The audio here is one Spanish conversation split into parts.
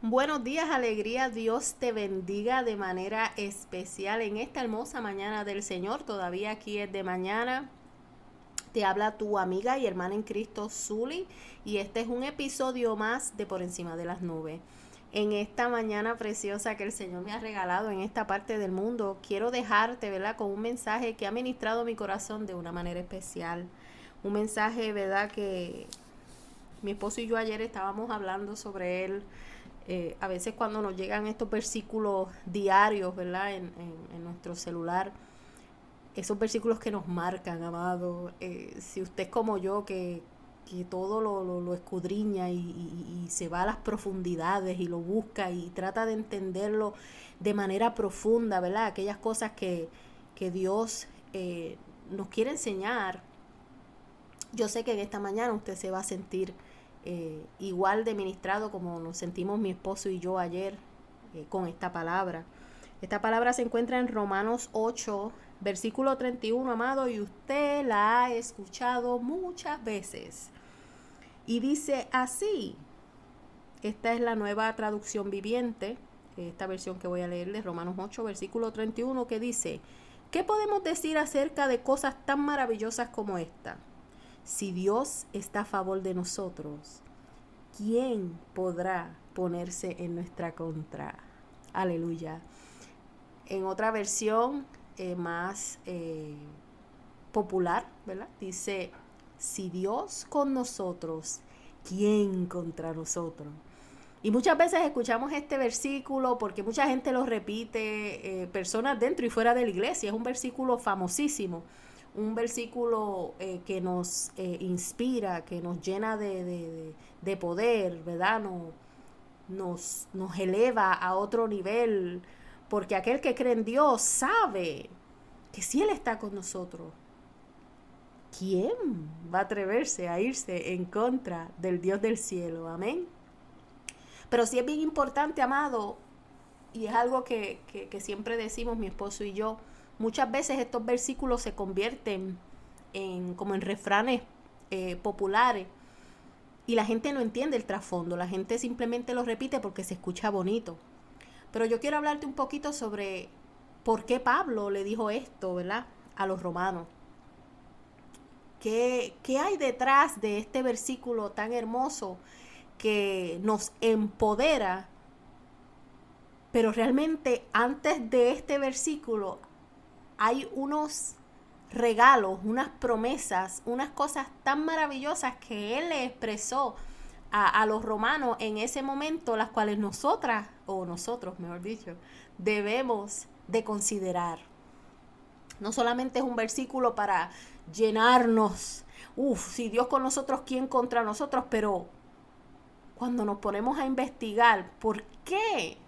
Buenos días, alegría, Dios te bendiga de manera especial en esta hermosa mañana del Señor. Todavía aquí es de mañana. Te habla tu amiga y hermana en Cristo, Zuli, y este es un episodio más de Por Encima de las Nubes. En esta mañana preciosa que el Señor me ha regalado en esta parte del mundo, quiero dejarte, ¿verdad?, con un mensaje que ha ministrado mi corazón de una manera especial. Un mensaje, ¿verdad?, que mi esposo y yo ayer estábamos hablando sobre él. A veces cuando nos llegan estos versículos diarios, ¿verdad?, en nuestro celular, esos versículos que nos marcan, amado. Si usted es como yo, que todo lo escudriña y se va a las profundidades y lo busca y trata de entenderlo de manera profunda, ¿verdad? Aquellas cosas que Dios nos quiere enseñar. Yo sé que en esta mañana usted se va a sentir igual de ministrado como nos sentimos mi esposo y yo ayer con esta palabra. Esta palabra se encuentra en Romanos 8, versículo 31, amado, y usted la ha escuchado muchas veces. Y dice así, esta es la nueva traducción viviente, esta versión que voy a leer de Romanos 8, versículo 31, que dice: ¿qué podemos decir acerca de cosas tan maravillosas como esta? Si Dios está a favor de nosotros, ¿quién podrá ponerse en nuestra contra? Aleluya. En otra versión más popular, ¿verdad?, dice: si Dios con nosotros, ¿quién contra nosotros? Y muchas veces escuchamos este versículo porque mucha gente lo repite, personas dentro y fuera de la iglesia. Es un versículo famosísimo, un versículo que nos inspira, que nos llena de poder, ¿verdad? Nos eleva a otro nivel, porque aquel que cree en Dios sabe que si Él está con nosotros, ¿quién va a atreverse a irse en contra del Dios del cielo? Amén. Pero sí es bien importante, amado, y es algo que siempre decimos mi esposo y yo. Muchas veces estos versículos se convierten como en refranes populares y la gente no entiende el trasfondo. La gente simplemente lo repite porque se escucha bonito. Pero yo quiero hablarte un poquito sobre por qué Pablo le dijo esto, ¿verdad?, a los romanos. ¿Qué hay detrás de este versículo tan hermoso que nos empodera? Pero realmente antes de este versículo hay unos regalos, unas promesas, unas cosas tan maravillosas que Él le expresó a los romanos en ese momento, las cuales nosotros, mejor dicho, debemos de considerar. No solamente es un versículo para llenarnos, si Dios con nosotros, ¿quién contra nosotros? Pero cuando nos ponemos a investigar por qué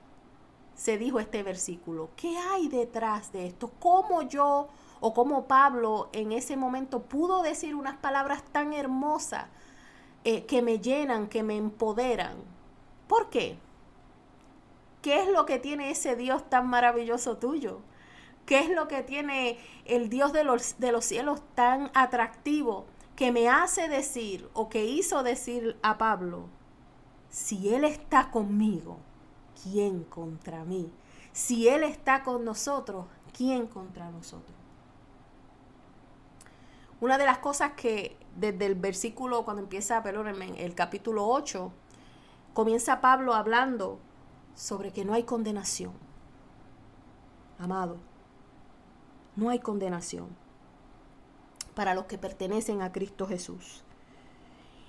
se dijo este versículo, ¿qué hay detrás de esto? ¿Cómo yo o cómo Pablo en ese momento pudo decir unas palabras tan hermosas que me llenan, que me empoderan? ¿Por qué? ¿Qué es lo que tiene ese Dios tan maravilloso tuyo? ¿Qué es lo que tiene el Dios de los cielos tan atractivo que me hace decir o que hizo decir a Pablo: si Él está conmigo, ¿quién contra mí? Si Él está con nosotros, ¿quién contra nosotros? Una de las cosas que desde el versículo, cuando empieza, perdónenme, el capítulo 8, comienza Pablo hablando sobre que no hay condenación. Amado, no hay condenación para los que pertenecen a Cristo Jesús.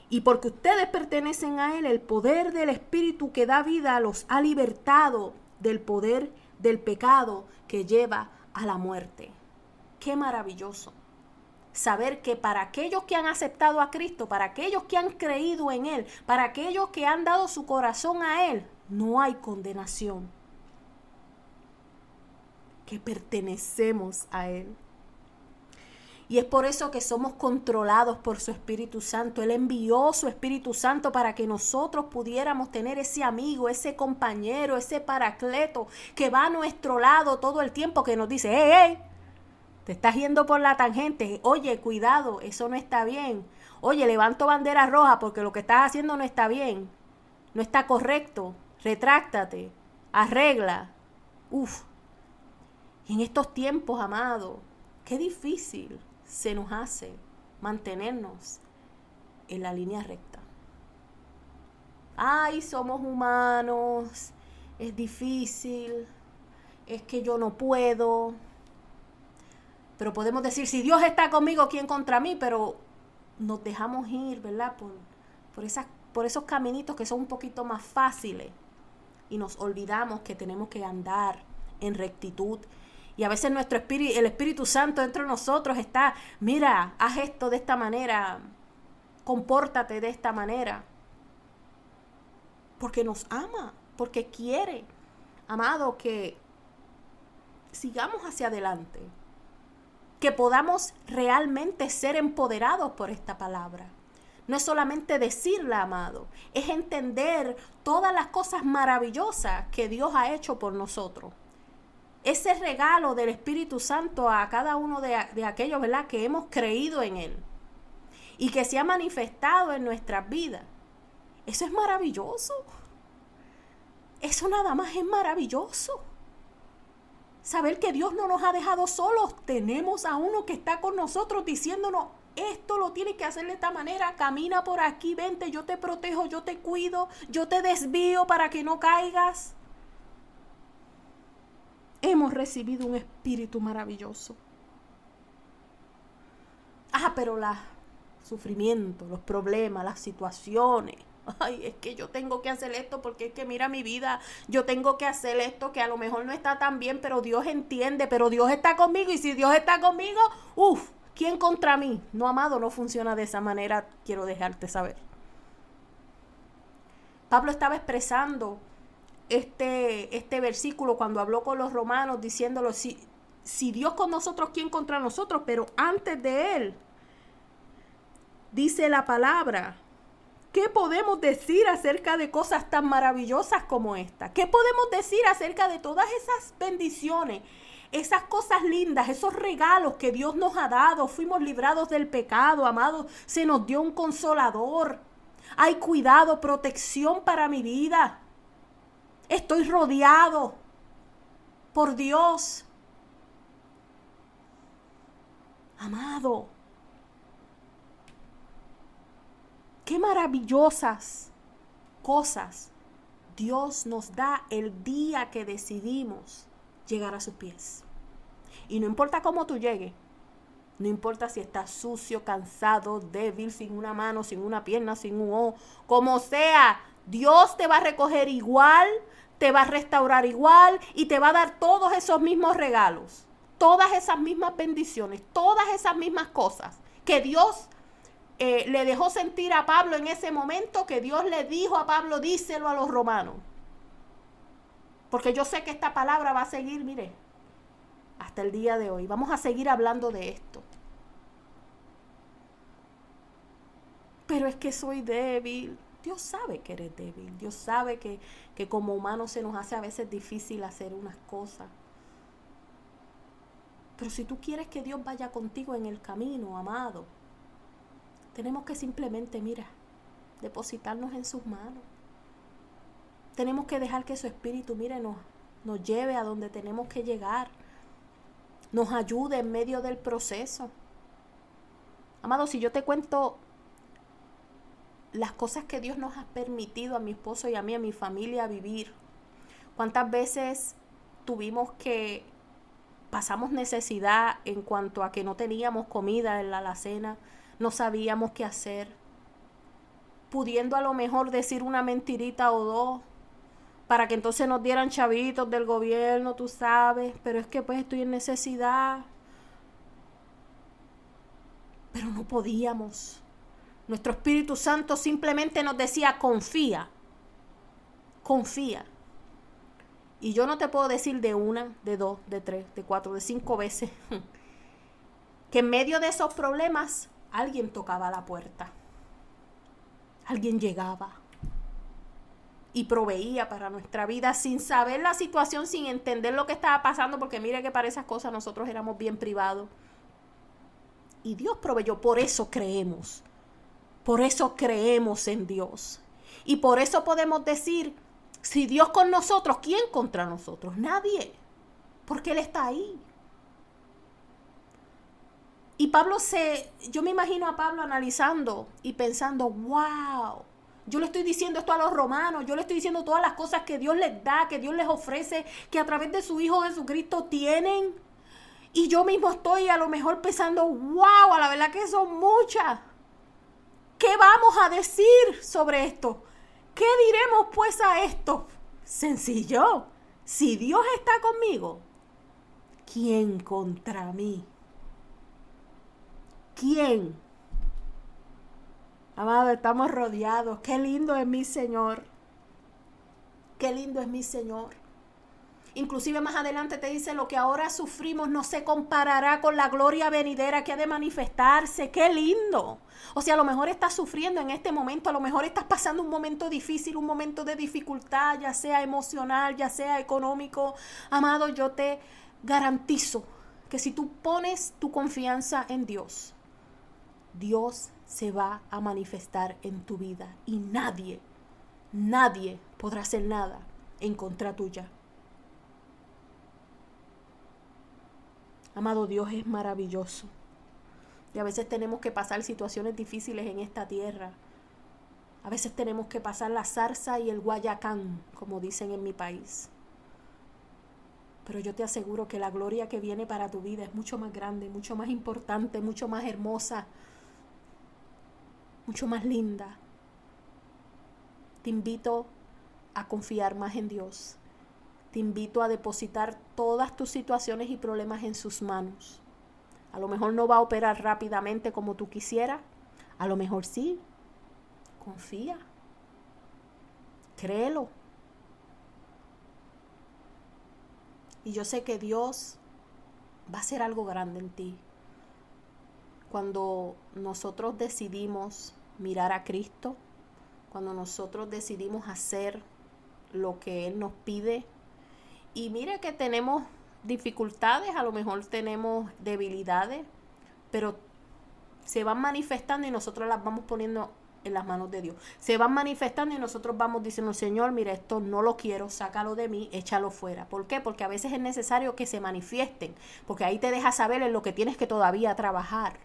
Y porque ustedes pertenecen a Él, el poder del Espíritu que da vida los ha libertado del poder del pecado que lleva a la muerte. ¡Qué maravilloso! Saber que para aquellos que han aceptado a Cristo, para aquellos que han creído en Él, para aquellos que han dado su corazón a Él, no hay condenación. Que pertenecemos a Él. Y es por eso que somos controlados por su Espíritu Santo. Él envió su Espíritu Santo para que nosotros pudiéramos tener ese amigo, ese compañero, ese paracleto que va a nuestro lado todo el tiempo, que nos dice: ¡hey, hey! Te estás yendo por la tangente. Oye, cuidado, eso no está bien. Oye, levanto bandera roja porque lo que estás haciendo no está bien. No está correcto. retráctate, arregla. Y en estos tiempos, amado, qué difícil se nos hace mantenernos en la línea recta. Ay, somos humanos, es difícil, es que yo no puedo. Pero podemos decir, si Dios está conmigo, ¿quién contra mí? Pero nos dejamos ir, ¿verdad? Por esos caminitos que son un poquito más fáciles. Y nos olvidamos que tenemos que andar en rectitud. Y a veces el Espíritu Santo dentro de nosotros está, mira, haz esto de esta manera, compórtate de esta manera. Porque nos ama, porque quiere, amado, que sigamos hacia adelante. Que podamos realmente ser empoderados por esta palabra. No es solamente decirla, amado, es entender todas las cosas maravillosas que Dios ha hecho por nosotros. Ese regalo del Espíritu Santo a cada uno de aquellos, ¿verdad?, que hemos creído en Él y que se ha manifestado en nuestras vidas. Eso es maravilloso. Eso nada más es maravilloso. Saber que Dios no nos ha dejado solos. Tenemos a uno que está con nosotros diciéndonos, esto lo tienes que hacer de esta manera, camina por aquí, vente, yo te protejo, yo te cuido, yo te desvío para que no caigas. Hemos recibido un espíritu maravilloso. Pero los sufrimientos, los problemas, las situaciones. Ay, es que yo tengo que hacer esto porque es que mira mi vida, yo tengo que hacer esto que a lo mejor no está tan bien, pero Dios entiende, pero Dios está conmigo y si Dios está conmigo, ¿quién contra mí? No, amado, no funciona de esa manera, quiero dejarte saber. Pablo estaba expresando este versículo cuando habló con los romanos diciéndolo, si Dios con nosotros, ¿quién contra nosotros? Pero antes de él, dice la palabra, ¿qué podemos decir acerca de cosas tan maravillosas como esta? ¿Qué podemos decir acerca de todas esas bendiciones, esas cosas lindas, esos regalos que Dios nos ha dado? Fuimos librados del pecado, amados, se nos dio un consolador. Hay cuidado, protección para mi vida. Estoy rodeado por Dios. Amado, qué maravillosas cosas Dios nos da el día que decidimos llegar a sus pies. Y no importa cómo tú llegues, no importa si estás sucio, cansado, débil, sin una mano, sin una pierna, sin un ojo, como sea, Dios te va a recoger igual, te va a restaurar igual y te va a dar todos esos mismos regalos, todas esas mismas bendiciones, todas esas mismas cosas que Dios le dejó sentir a Pablo en ese momento, que Dios le dijo a Pablo, díselo a los romanos. Porque yo sé que esta palabra va a seguir, mire, hasta el día de hoy. Vamos a seguir hablando de esto. Pero es que soy débil. Dios sabe que eres débil. Dios sabe que como humanos se nos hace a veces difícil hacer unas cosas. Pero si tú quieres que Dios vaya contigo en el camino, amado, tenemos que simplemente, depositarnos en sus manos. Tenemos que dejar que su espíritu, nos lleve a donde tenemos que llegar. Nos ayude en medio del proceso. Amado, si yo te cuento las cosas que Dios nos ha permitido a mi esposo y a mí, a mi familia vivir, cuántas veces pasamos necesidad en cuanto a que no teníamos comida en la alacena, no sabíamos qué hacer, pudiendo a lo mejor decir una mentirita o dos, para que entonces nos dieran chavitos del gobierno, tú sabes, pero es que pues estoy en necesidad. Pero no podíamos. Nuestro Espíritu Santo simplemente nos decía, confía. Y yo no te puedo decir de una, de dos, de tres, de cuatro, de 5 veces, que en medio de esos problemas, alguien tocaba la puerta. Alguien llegaba y proveía para nuestra vida sin saber la situación, sin entender lo que estaba pasando, porque mire que para esas cosas nosotros éramos bien privados. Y Dios proveyó, por eso creemos en Dios. Y por eso podemos decir Si Dios con nosotros, ¿quién contra nosotros? Nadie, porque Él está ahí. Y yo me imagino a Pablo analizando y pensando, wow, yo le estoy diciendo esto a los romanos, yo le estoy diciendo todas las cosas que Dios les da, que Dios les ofrece, que a través de su Hijo Jesucristo tienen. Y yo mismo estoy a lo mejor pensando, wow, a la verdad que son muchas. ¿Qué vamos a decir sobre esto? ¿Qué diremos pues a esto? Sencillo. Si Dios está conmigo, ¿quién contra mí? ¿Quién? Amado, estamos rodeados. Qué lindo es mi Señor. Qué lindo es mi Señor. Inclusive más adelante te dice, lo que ahora sufrimos no se comparará con la gloria venidera que ha de manifestarse. ¡Qué lindo! O sea, a lo mejor estás sufriendo en este momento, a lo mejor estás pasando un momento difícil, un momento de dificultad, ya sea emocional, ya sea económico. Amado, yo te garantizo que si tú pones tu confianza en Dios, Dios se va a manifestar en tu vida y nadie podrá hacer nada en contra tuya. Amado, Dios es maravilloso. Y a veces tenemos que pasar situaciones difíciles en esta tierra. A veces tenemos que pasar la zarza y el guayacán, como dicen en mi país. Pero yo te aseguro que la gloria que viene para tu vida es mucho más grande, mucho más importante, mucho más hermosa, mucho más linda. Te invito a confiar más en Dios. Te invito a depositar todas tus situaciones y problemas en sus manos. A lo mejor no va a operar rápidamente como tú quisieras. A lo mejor sí. Confía. Créelo. Y yo sé que Dios va a hacer algo grande en ti. Cuando nosotros decidimos mirar a Cristo, cuando nosotros decidimos hacer lo que Él nos pide. Y mire que tenemos dificultades, a lo mejor tenemos debilidades, pero se van manifestando y nosotros las vamos poniendo en las manos de Dios. Se van manifestando y nosotros vamos diciendo, Señor, mira, esto no lo quiero, sácalo de mí, échalo fuera. ¿Por qué? Porque a veces es necesario que se manifiesten, porque ahí te deja saber en lo que tienes que todavía trabajar.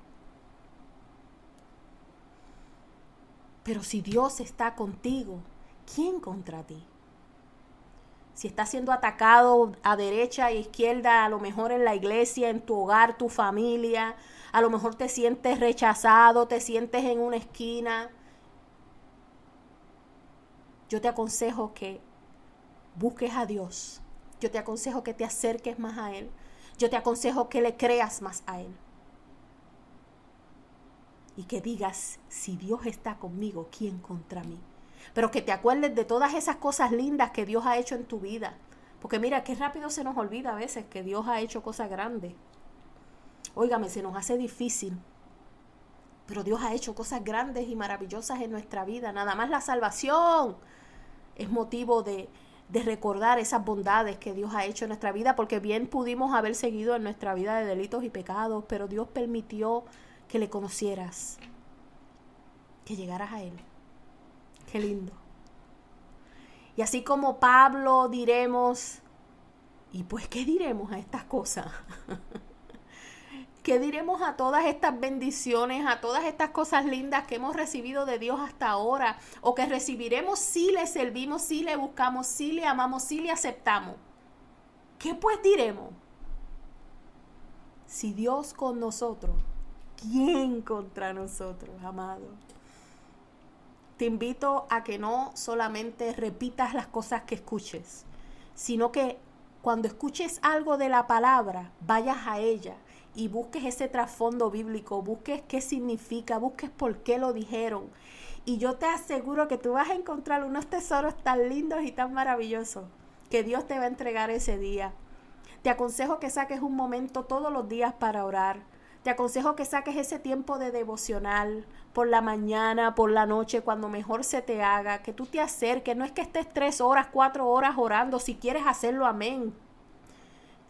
Pero si Dios está contigo, ¿quién contra ti? Si estás siendo atacado a derecha e izquierda, a lo mejor en la iglesia, en tu hogar, tu familia, a lo mejor te sientes rechazado, te sientes en una esquina. Yo te aconsejo que busques a Dios. Yo te aconsejo que te acerques más a Él. Yo te aconsejo que le creas más a Él. Y que digas, si Dios está conmigo, ¿quién contra mí? Pero que te acuerdes de todas esas cosas lindas que Dios ha hecho en tu vida. Porque mira, qué rápido se nos olvida a veces que Dios ha hecho cosas grandes. Óigame, se nos hace difícil. Pero Dios ha hecho cosas grandes y maravillosas en nuestra vida. Nada más la salvación es motivo de recordar esas bondades que Dios ha hecho en nuestra vida. Porque bien pudimos haber seguido en nuestra vida de delitos y pecados, pero Dios permitió que le conocieras, que llegaras a Él. Qué lindo. Y así como Pablo diremos, ¿y pues qué diremos a estas cosas? ¿Qué diremos a todas estas bendiciones, a todas estas cosas lindas que hemos recibido de Dios hasta ahora? O que recibiremos si le servimos, si le buscamos, si le amamos, si le aceptamos. ¿Qué pues diremos? Si Dios con nosotros, ¿quién contra nosotros, amado? Te invito a que no solamente repitas las cosas que escuches, sino que cuando escuches algo de la palabra, vayas a ella y busques ese trasfondo bíblico, busques qué significa, busques por qué lo dijeron. Y yo te aseguro que tú vas a encontrar unos tesoros tan lindos y tan maravillosos que Dios te va a entregar ese día. Te aconsejo que saques un momento todos los días para orar. Te aconsejo que saques ese tiempo de devocional por la mañana, por la noche, cuando mejor se te haga, que tú te acerques. No es que estés 3 horas, 4 horas orando, si quieres hacerlo, amén.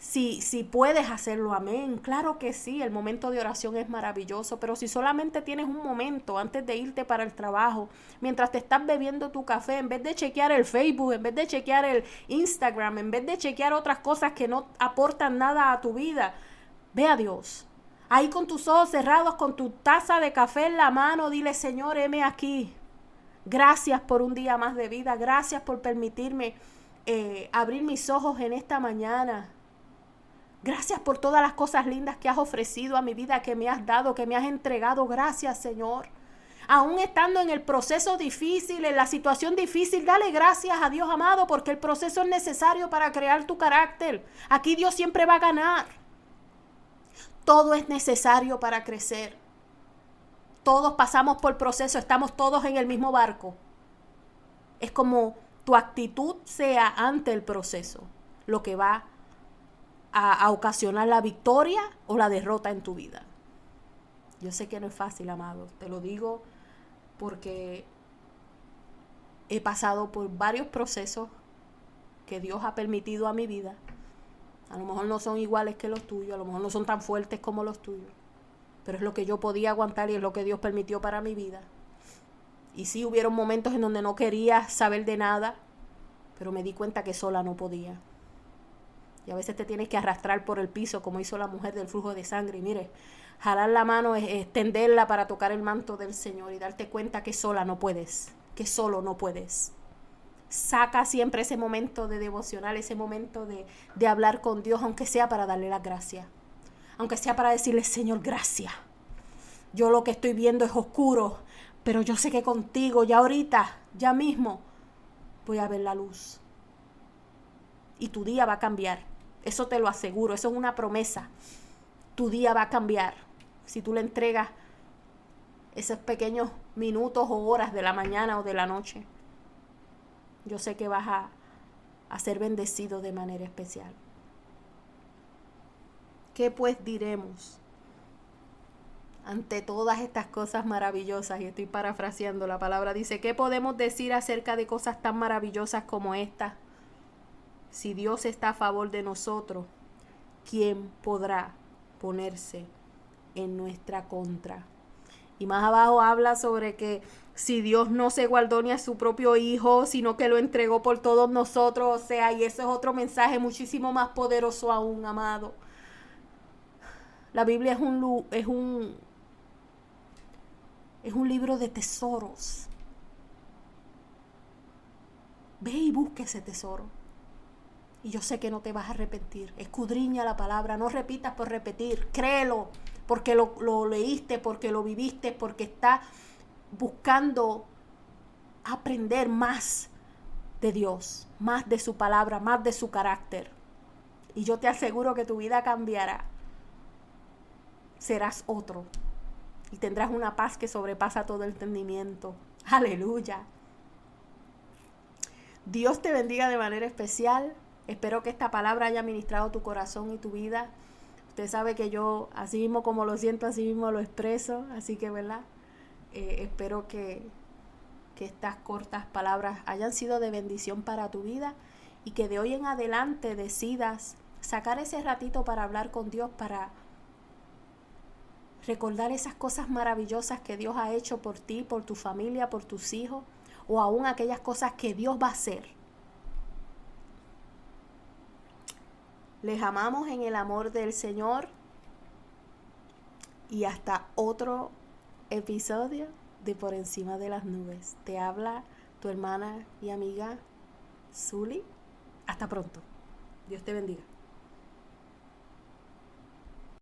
Si puedes hacerlo, amén. Claro que sí, el momento de oración es maravilloso, pero si solamente tienes un momento antes de irte para el trabajo, mientras te estás bebiendo tu café, en vez de chequear el Facebook, en vez de chequear el Instagram, en vez de chequear otras cosas que no aportan nada a tu vida, ve a Dios. Ahí con tus ojos cerrados, con tu taza de café en la mano, dile: Señor, heme aquí. Gracias por un día más de vida. Gracias por permitirme abrir mis ojos en esta mañana. Gracias por todas las cosas lindas que has ofrecido a mi vida, que me has dado, que me has entregado. Gracias, Señor. Aún estando en el proceso difícil, en la situación difícil, dale gracias a Dios, amado, porque el proceso es necesario para crear tu carácter. Aquí Dios siempre va a ganar. Todo es necesario para crecer. Todos pasamos por proceso, estamos todos en el mismo barco. Es como tu actitud sea ante el proceso lo que va a ocasionar la victoria o la derrota en tu vida. Yo sé que no es fácil, amado, te lo digo porque he pasado por varios procesos que Dios ha permitido a mi vida. A lo mejor no son iguales que los tuyos, a lo mejor no son tan fuertes como los tuyos, pero es lo que yo podía aguantar y es lo que Dios permitió para mi vida. Y sí, hubieron momentos en donde no quería saber de nada, pero me di cuenta que sola no podía. Y a veces te tienes que arrastrar por el piso, como hizo la mujer del flujo de sangre. Y mire, jalar la mano es extenderla para tocar el manto del Señor y darte cuenta que sola no puedes, que solo no puedes. Saca siempre ese momento de devocional, ese momento de hablar con Dios, aunque sea para darle las gracias. Aunque sea para decirle: Señor, gracias. Yo lo que estoy viendo es oscuro, pero yo sé que contigo, ya ahorita, ya mismo, voy a ver la luz. Y tu día va a cambiar. Eso te lo aseguro, eso es una promesa. Tu día va a cambiar si tú le entregas esos pequeños minutos o horas de la mañana o de la noche. Yo sé que vas a ser bendecido de manera especial. ¿Qué pues diremos ante todas estas cosas maravillosas? Y estoy parafraseando, la palabra dice: ¿qué podemos decir acerca de cosas tan maravillosas como estas? Si Dios está a favor de nosotros, ¿quién podrá ponerse en nuestra contra? Y más abajo habla sobre que si Dios no se guardó ni a su propio Hijo, sino que lo entregó por todos nosotros, o sea, y eso es otro mensaje muchísimo más poderoso aún, amado. La Biblia es un libro de tesoros. Ve y busca ese tesoro. Y yo sé que no te vas a arrepentir. Escudriña la palabra, no repitas por repetir. Créelo, porque lo leíste, porque lo viviste, porque estás buscando aprender más de Dios, más de su palabra, más de su carácter. Y yo te aseguro que tu vida cambiará. Serás otro. Y tendrás una paz que sobrepasa todo entendimiento. Aleluya. Dios te bendiga de manera especial. Espero que esta palabra haya ministrado tu corazón y tu vida. Usted sabe que yo, así mismo como lo siento, así mismo lo expreso. Así que, ¿verdad? Espero que estas cortas palabras hayan sido de bendición para tu vida y que de hoy en adelante decidas sacar ese ratito para hablar con Dios, para recordar esas cosas maravillosas que Dios ha hecho por ti, por tu familia, por tus hijos, o aún aquellas cosas que Dios va a hacer. Les amamos en el amor del Señor y hasta otro episodio de Por Encima de las Nubes. Te habla tu hermana y amiga Zuli. Hasta pronto. Dios te bendiga.